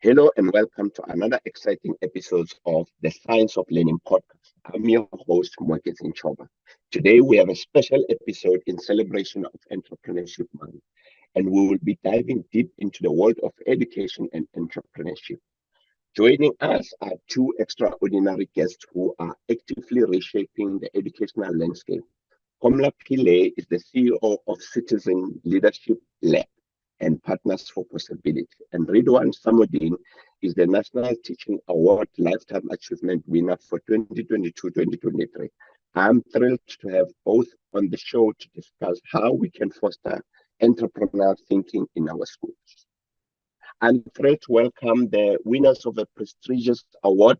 Hello and welcome to another exciting episode of the Science of Learning podcast. I'm your host, Mwakezi Choba. Today we have a special episode in celebration of Entrepreneurship Month, and we will be diving deep into the world of education and entrepreneurship. Joining us are two extraordinary guests who are actively reshaping the educational landscape. Komala Pillay is the CEO of Citizen Leadership Lab and Partners for Possibility. And Ridwaan is the National Teaching Award Lifetime Achievement winner for 2022-2023. I'm thrilled to have both on the show to discuss how we can foster entrepreneurial thinking in our schools. I'm thrilled to welcome the winners of a prestigious award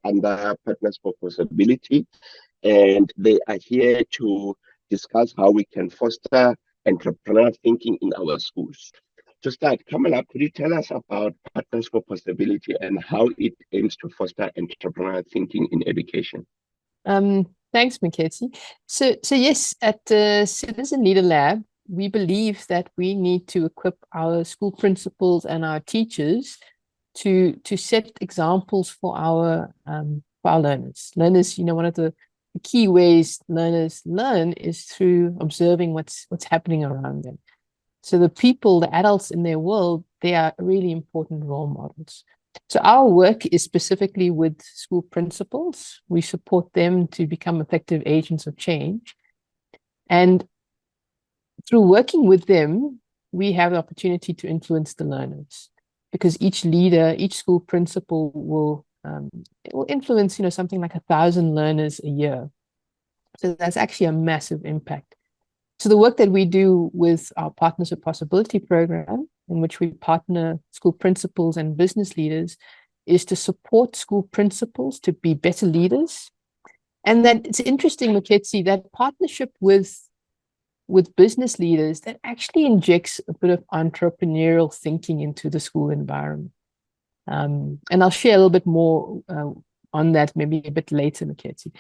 under Partners for Possibility, and they are here to discuss how we can foster entrepreneurial thinking in our schools. To start, Komala, could you tell us about Partners for Possibility and how it aims to foster entrepreneurial thinking in education? Thanks, Mwakezi. So yes, at the Citizen Leader Lab, we believe that we need to equip our school principals and our teachers to set examples for our learners. Learners, one of the key ways learners learn is through observing what's happening around them. So the people, the adults in their world, they are really important role models. So our work is specifically with school principals. We support them to become effective agents of change. And through working with them, we have the opportunity to influence the learners, because each leader, each school principal will influence, something like 1,000 learners a year. So that's actually a massive impact. So the work that we do with our Partners with Possibility program, in which we partner school principals and business leaders, is to support school principals to be better leaders. And that it's interesting, Mwakezi, that partnership with business leaders, that actually injects a bit of entrepreneurial thinking into the school environment. And I'll share a little bit more on that maybe a bit later, Mwakezi.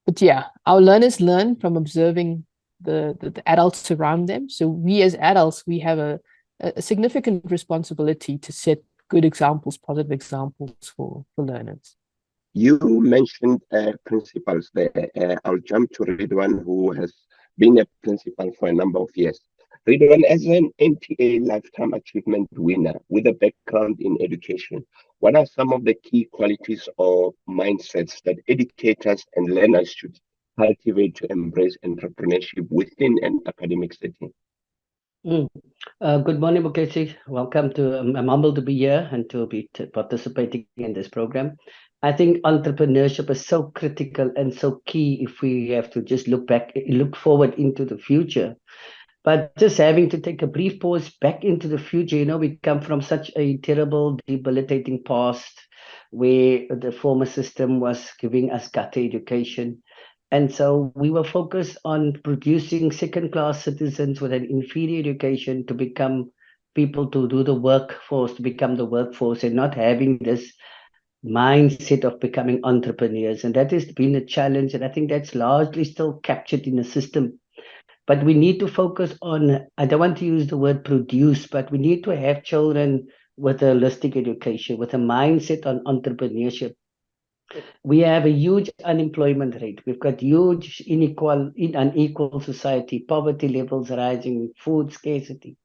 But yeah, our learners learn from observing the adults around them. So we as adults, we have a significant responsibility to set good examples, positive examples for learners. You mentioned principals there. I'll jump to Ridwaan, who has been a principal for a number of years. Ridwaan, as an NTA Lifetime Achievement winner with a background in education, what are some of the key qualities or mindsets that educators and learners should cultivate to embrace entrepreneurship within an academic setting? Good morning, Mwakezi. Welcome to. I'm humbled to be here and to be participating in this program. I think entrepreneurship is so critical and so key if we have to just look forward into the future. But just having to take a brief pause back into the future, we come from such a terrible, debilitating past where the former system was giving us gutter education. And so we were focused on producing second-class citizens with an inferior education to become people to do the workforce, to become the workforce, and not having this mindset of becoming entrepreneurs. And that has been a challenge. And I think that's largely still captured in the system. But we need to focus on, I don't want to use the word produce, but we need to have children with a holistic education, with a mindset on entrepreneurship. We have a huge unemployment rate. We've got huge unequal society, poverty levels rising, food scarcity.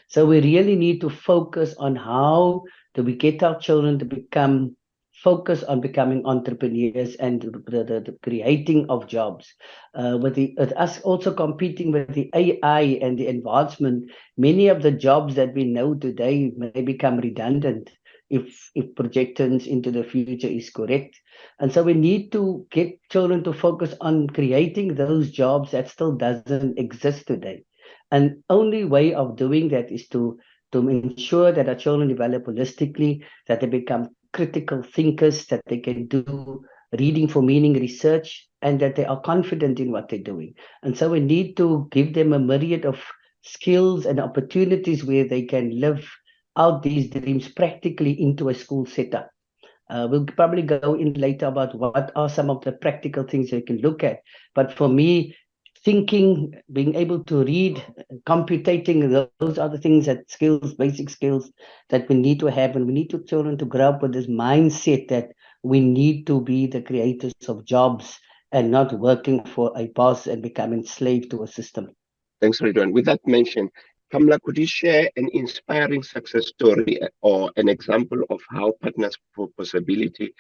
So we really need to focus on how do we get our children to become focused on becoming entrepreneurs and the creating of jobs. With us also competing with the AI and the advancement, many of the jobs that we know today may become redundant if projections into the future is correct. And so we need to get children to focus on creating those jobs that still doesn't exist today. And only way of doing that is to ensure that our children develop holistically, that they become critical thinkers, that they can do reading for meaning research, and that they are confident in what they're doing. And so we need to give them a myriad of skills and opportunities where they can live out these dreams practically into a school setup. We'll probably go in later about what are some of the practical things they can look at. But for me, thinking, being able to read, computating, those are the things that skills, basic skills that we need to have. And we need children to grow up with this mindset that we need to be the creators of jobs and not working for a boss and becoming slave to a system. Thanks, Ridwaan. With that mentioned, Komala, could you share an inspiring success story or an example of how Partners for Possibility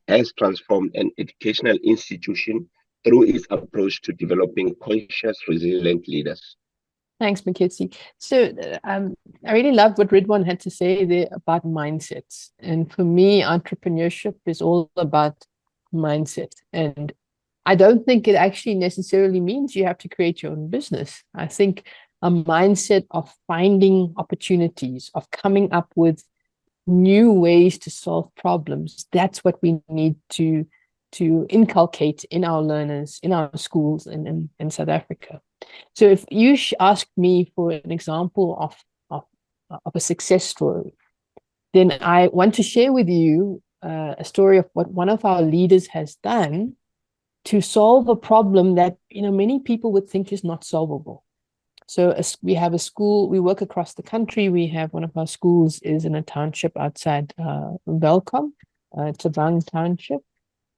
has transformed an educational institution through its approach to developing conscious, resilient leaders? Thanks, Mkhithi. So I really loved what Ridwaan had to say there about mindsets. And for me, entrepreneurship is all about mindset. And I don't think it actually necessarily means you have to create your own business. I think a mindset of finding opportunities, of coming up with new ways to solve problems, that's what we need to inculcate in our learners, in our schools in South Africa. So if you ask me for an example of a success story, then I want to share with you a story of what one of our leaders has done to solve a problem that many people would think is not solvable. So we have a school, we work across the country. We have one of our schools is in a township outside Welkom. It's a Vang township.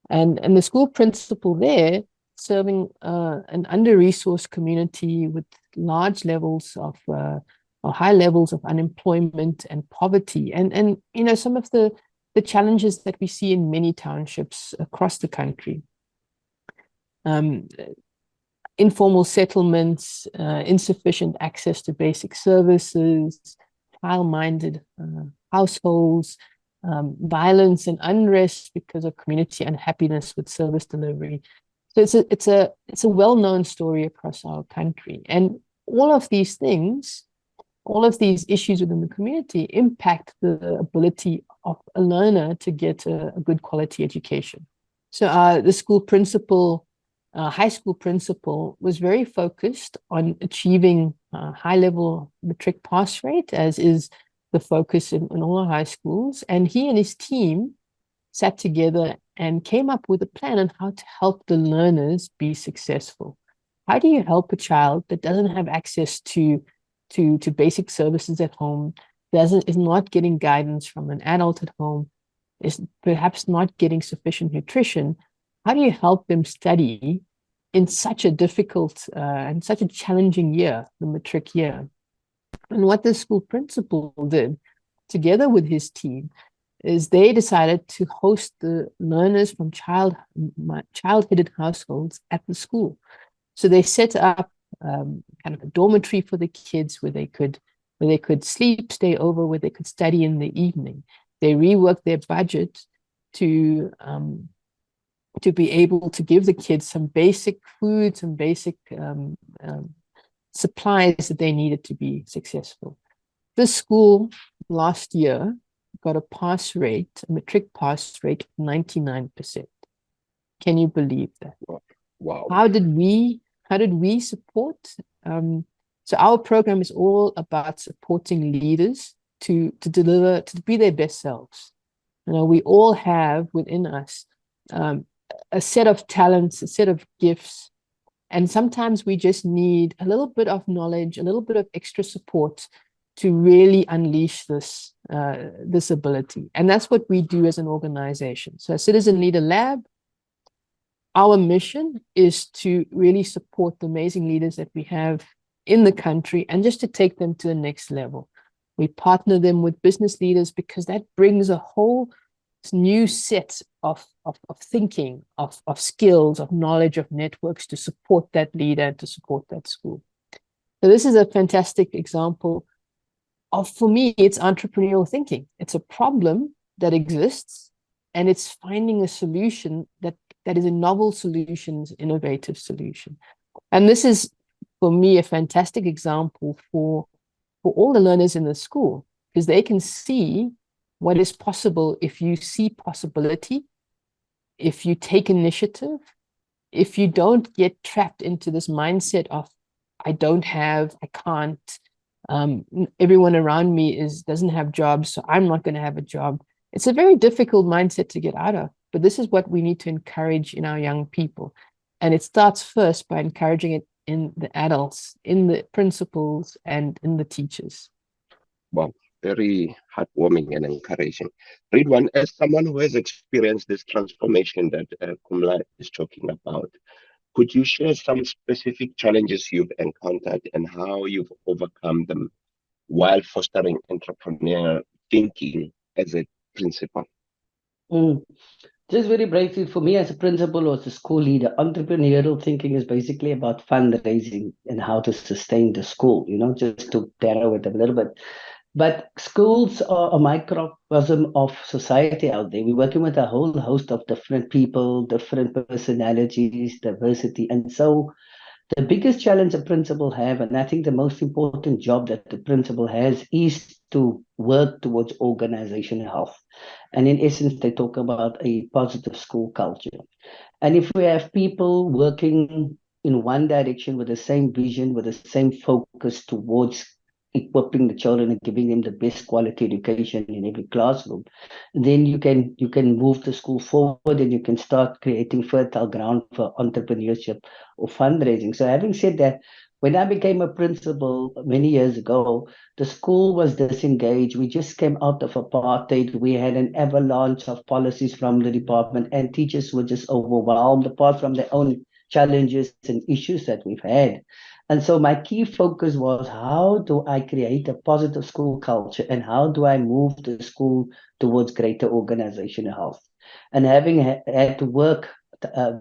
And the school principal there, serving an under-resourced community with large levels of or high levels of unemployment and poverty, and some of the challenges that we see in many townships across the country. Informal settlements, insufficient access to basic services, child-minded households, violence and unrest because of community unhappiness with service delivery. So it's a well-known story across our country. And all of these things, all of these issues within the community impact the ability of a learner to get a good quality education. So the school principal, high school principal, was very focused on achieving a high-level matric pass rate, as is the focus in all our high schools. And he and his team sat together and came up with a plan on how to help the learners be successful. How do you help a child that doesn't have access to basic services at home, is not getting guidance from an adult at home, is perhaps not getting sufficient nutrition? How do you help them study in such a difficult and such a challenging year, the matric year? And what the school principal did, together with his team, is they decided to host the learners from child-headed households at the school. So they set up kind of a dormitory for the kids where they could sleep, stay over, where they could study in the evening. They reworked their budget to be able to give the kids some basic food, some basic supplies that they needed to be successful. This school last year got a matric pass rate of 99%. Can you believe that? Wow. How did we support? So our program is all about supporting leaders to deliver, to be their best selves. We all have within us a set of talents, a set of gifts, and sometimes we just need a little bit of knowledge, a little bit of extra support to really unleash this ability. And that's what we do as an organization. So at Citizen Leader Lab, our mission is to really support the amazing leaders that we have in the country and just to take them to the next level. We partner them with business leaders because that brings a whole new set of thinking, of skills, of knowledge, of networks to support that leader and to support that school. So this is a fantastic example of, for me, it's entrepreneurial thinking. It's a problem that exists, and it's finding a solution that is a novel solution, innovative solution. And this is, for me, a fantastic example for all the learners in the school, because they can see what is possible if you see possibility, if you take initiative, if you don't get trapped into this mindset of, I don't have, I can't, everyone around me doesn't have jobs, so I'm not going to have a job. It's a very difficult mindset to get out of, but this is what we need to encourage in our young people. And it starts first by encouraging it in the adults, in the principals, and in the teachers. Wow, very heartwarming and encouraging. Ridwaan, as someone who has experienced this transformation that Komala is talking about, could you share some specific challenges you've encountered and how you've overcome them while fostering entrepreneurial thinking as a principal? Mm. Just very briefly, for me as a principal or as a school leader, entrepreneurial thinking is basically about fundraising and how to sustain the school, just to narrow it a little bit. But schools are a microcosm of society out there. We're working with a whole host of different people, different personalities, diversity. And so the biggest challenge a principal have, and I think the most important job that the principal has, is to work towards organizational health. And in essence, they talk about a positive school culture. And if we have people working in one direction with the same vision, with the same focus towards equipping the children and giving them the best quality education in every classroom, then you can move the school forward and you can start creating fertile ground for entrepreneurship or fundraising. So having said that, when I became a principal many years ago, the school was disengaged. We just came out of apartheid. We had an avalanche of policies from the department, and teachers were just overwhelmed, apart from their own challenges and issues that we've had. And so my key focus was, how do I create a positive school culture and how do I move the school towards greater organizational health? And having had to work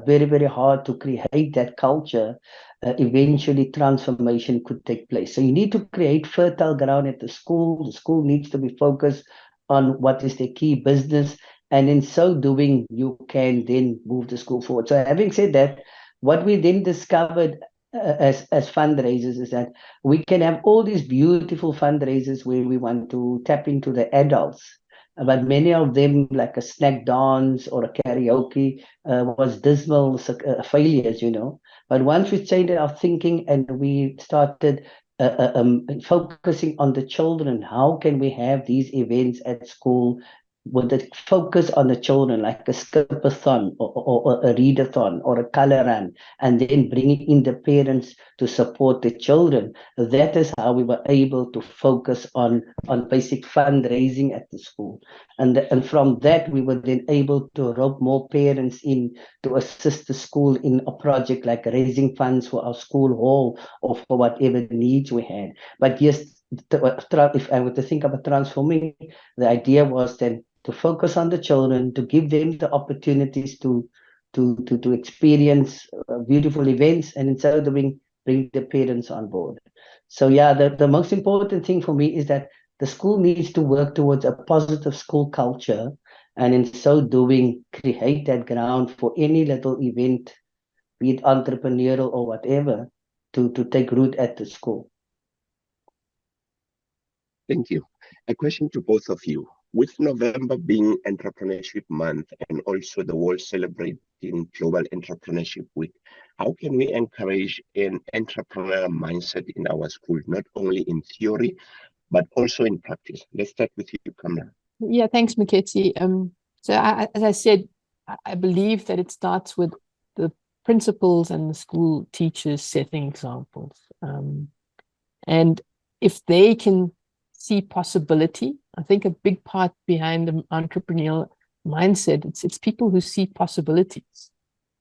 very, very hard to create that culture, eventually transformation could take place. So you need to create fertile ground at the school. The school needs to be focused on what is the key business. And in so doing, you can then move the school forward. So having said that, what we then discovered as fundraisers is that we can have all these beautiful fundraisers where we want to tap into the adults, but many of them, like a snack dance or a karaoke, was dismal failures. But once we changed our thinking and we started focusing on the children, how can we have these events at school with the focus on the children, like a skip-a-thon or a read-a-thon or a color run, and then bringing in the parents to support the children. That is how we were able to focus on basic fundraising at the school. And from that, we were then able to rope more parents in to assist the school in a project like raising funds for our school hall or for whatever needs we had. But yes, if I were to think about transforming, the idea was then to focus on the children, to give them the opportunities to experience beautiful events, and in so doing, bring the parents on board. So yeah, the most important thing for me is that the school needs to work towards a positive school culture, and in so doing, create that ground for any little event, be it entrepreneurial or whatever, to take root at the school. Thank you. A question to both of you. With November being Entrepreneurship Month and also the world celebrating Global Entrepreneurship Week, how can we encourage an entrepreneurial mindset in our school, not only in theory, but also in practice? Let's start with you, Komala. Yeah, thanks, Moketsi. As I said, I believe that it starts with the principals and the school teachers setting examples. And if they can see possibility, I think a big part behind the entrepreneurial mindset, it's people who see possibilities.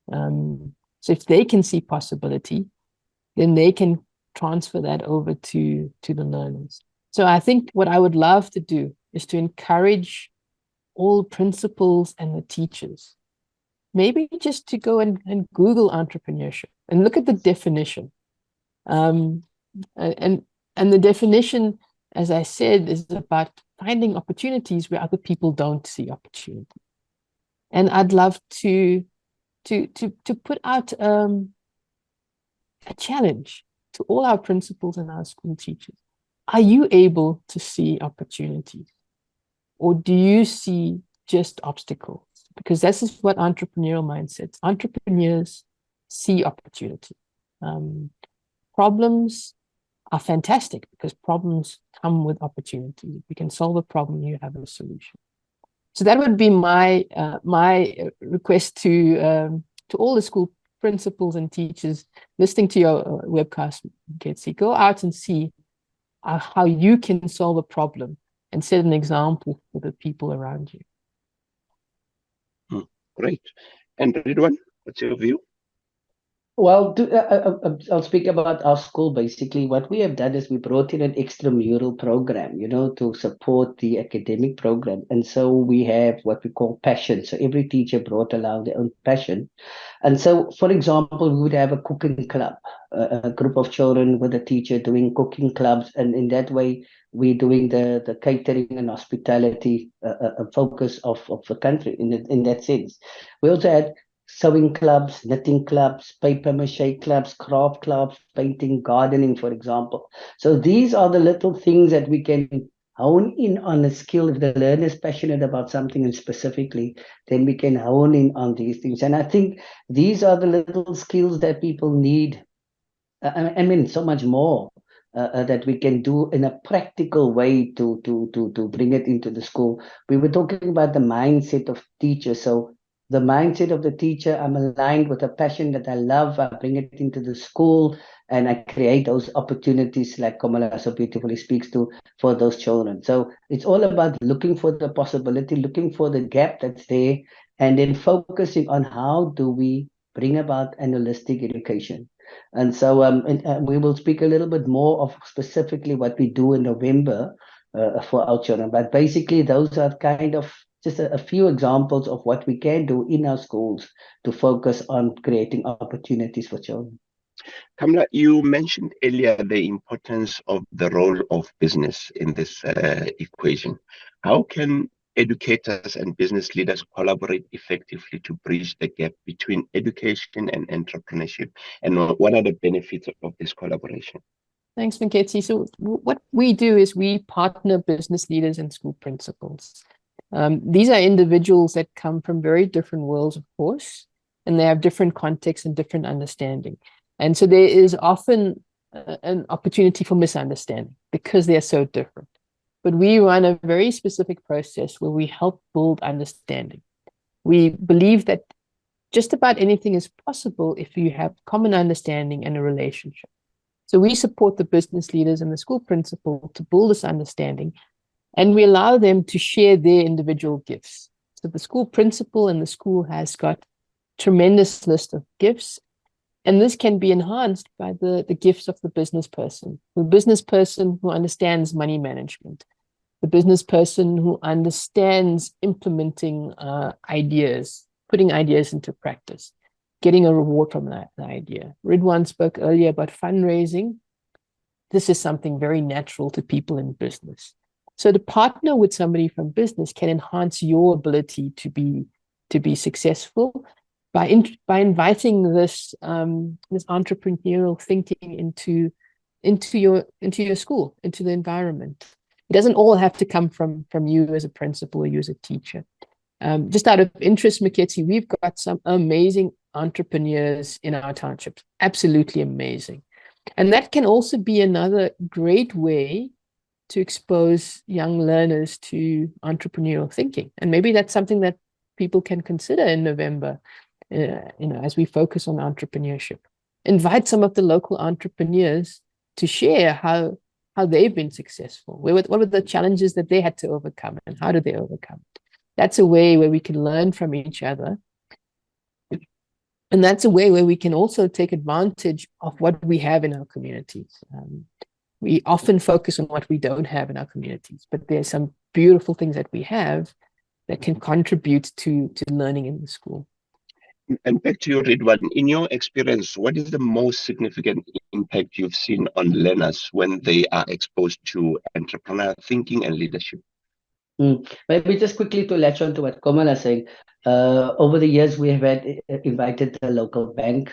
So if they can see possibility, then they can transfer that over to the learners. So I think what I would love to do is to encourage all principals and the teachers, maybe just to go and Google entrepreneurship and look at the definition. And the definition, as I said, is about finding opportunities where other people don't see opportunity. And I'd love to put out a challenge to all our principals and our school teachers. Are you able to see opportunities? Or do you see just obstacles? Because this is what entrepreneurial mindsets. Entrepreneurs see opportunity. Problems are fantastic because problems come with opportunity. If you can solve a problem, you have a solution. So that would be my request to all the school principals and teachers listening to your webcast, Ketsi, go out and see how you can solve a problem and set an example for the people around you. Great. And Ridwaan, what's your view? Well, I'll speak about our school. Basically, what we have done is we brought in an extramural program, to support the academic program. And so we have what we call passion. So every teacher brought along their own passion. And so, for example, we would have a cooking club, a group of children with a teacher doing cooking clubs. And in that way, we're doing the catering and hospitality focus of the country in that sense. We also had sewing clubs, knitting clubs, paper mache clubs, craft clubs, painting, gardening, for example. So these are the little things that we can hone in on a skill. If the learner is passionate about something and specifically, then we can hone in on these things. And I think these are the little skills that people need. I mean, so much more that we can do in a practical way to bring it into the school. We were talking about the mindset of teachers. So the mindset of the teacher, I'm aligned with a passion that I love. I bring it into the school and I create those opportunities like Komala so beautifully speaks to for those children. So it's all about looking for the possibility, looking for the gap that's there, and then focusing on how do we bring about an holistic education. And so we will speak a little bit more of specifically what we do in November for our children. But basically, those are kind of just a few examples of what we can do in our schools to focus on creating opportunities for children. Komala, you mentioned earlier the importance of the role of business in this equation. How can educators and business leaders collaborate effectively to bridge the gap between education and entrepreneurship? And what are the benefits of this collaboration? Thanks, Nketsi. So what we do is we partner business leaders and school principals. These are individuals that come from very different worlds, of course, and they have different contexts and different understanding. And so there is often an opportunity for misunderstanding because they're so different. But we run a very specific process where we help build understanding. We believe that just about anything is possible if you have common understanding and a relationship. So we support the business leaders and the school principal to build this understanding, and we allow them to share their individual gifts. So the school principal and the school has got tremendous list of gifts, and this can be enhanced by the gifts of the business person who understands money management, the business person who understands implementing ideas, putting ideas into practice, getting a reward from that idea. Ridwaan spoke earlier about fundraising. This is something very natural to people in business. So to partner with somebody from business can enhance your ability to be successful by inviting this entrepreneurial thinking into your school, into the environment. It doesn't all have to come from you as a principal or you as a teacher. Just out of interest, Nketsi, we've got some amazing entrepreneurs in our townships, absolutely amazing. And that can also be another great way to expose young learners to entrepreneurial thinking. And maybe that's something that people can consider in November, as we focus on entrepreneurship. Invite some of the local entrepreneurs to share how they've been successful. What were the challenges that they had to overcome and how did they overcome it? That's a way where we can learn from each other. And that's a way where we can also take advantage of what we have in our communities. We often focus on what we don't have in our communities, but there's some beautiful things that we have that can contribute to learning in the school. And back to you, Ridwaan. In your experience, what is the most significant impact you've seen on learners when they are exposed to entrepreneurial thinking and leadership? Maybe just quickly to latch on to what Komala is saying. Over the years, we have invited the local bank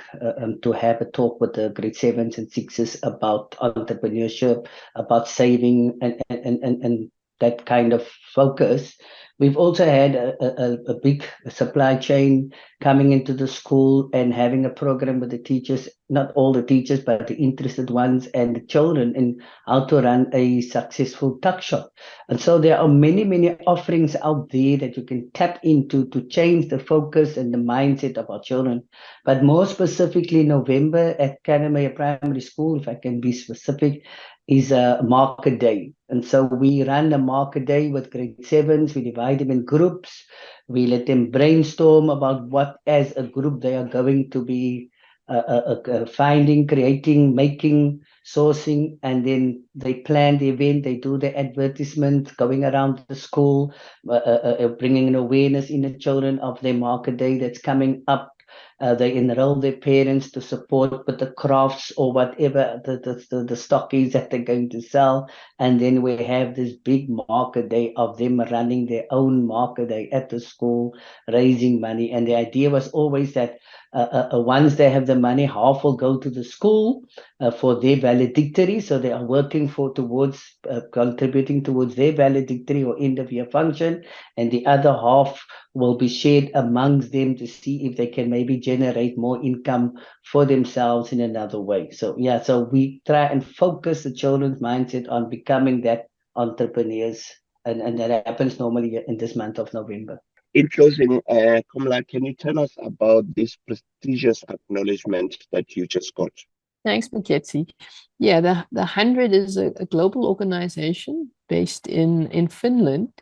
to have a talk with the grade 7s and 6s about entrepreneurship, about saving and that kind of focus. We've also had a big supply chain coming into the school and having a program with the teachers, not all the teachers, but the interested ones and the children, in how to run a successful tuck shop. And so there are many, many offerings out there that you can tap into to change the focus and the mindset of our children. But more specifically, November at Kanamaya Primary School, if I can be specific, is a market day. And so we run a market day with grade 7s. We divide them in groups. We let them brainstorm about what as a group they are going to be finding, creating, making, sourcing, and then they plan the event. They do the advertisement, going around the school, bringing an awareness in the children of their market day that's coming up. They enroll their parents to support with the crafts or whatever the stock is that they're going to sell. And then we have this big market day of them running their own market day at the school, raising money. And the idea was always that once they have the money, half will go to the school for their valedictory. So they are working towards contributing towards their valedictory or end of year function. And the other half will be shared amongst them to see if they can maybe generate more income for themselves in another way. So yeah, so we try and focus the children's mindset on becoming that entrepreneurs, and that happens normally in this month of November. In closing, Komala, can you tell us about this prestigious acknowledgement that you just got? Thanks, Mketsi. Yeah, the 100 is a global organization based in Finland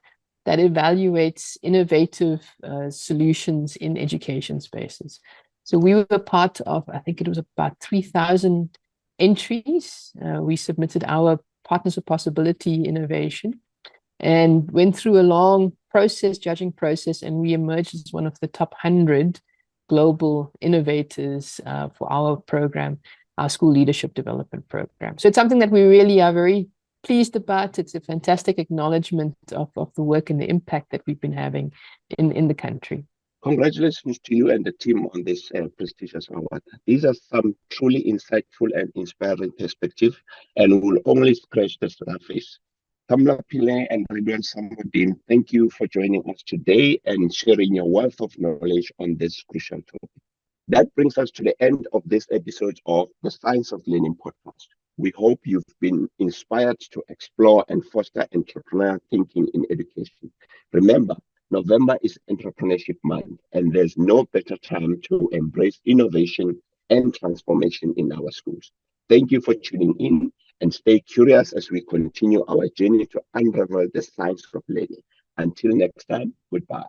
that evaluates innovative solutions in education spaces. So we were part of, I think it was about 3,000 entries. We submitted our Partners of Possibility innovation and went through a long judging process, and we emerged as one of the top 100 global innovators for our program, our school leadership development program. So it's something that we really are very pleased about. It's a fantastic acknowledgement of the work and the impact that we've been having in the country. Congratulations to you and the team on this prestigious award. These are some truly insightful and inspiring perspectives, and will only scratch the surface. Komala, Pillay, and Ridwaan Simodien, thank you for joining us today and sharing your wealth of knowledge on this crucial topic. That brings us to the end of this episode of the Science of Learning podcast. We hope you've been inspired to explore and foster entrepreneurial thinking in education. Remember, November is Entrepreneurship Month, and there's no better time to embrace innovation and transformation in our schools. Thank you for tuning in, and stay curious as we continue our journey to unravel the science of learning. Until next time, goodbye.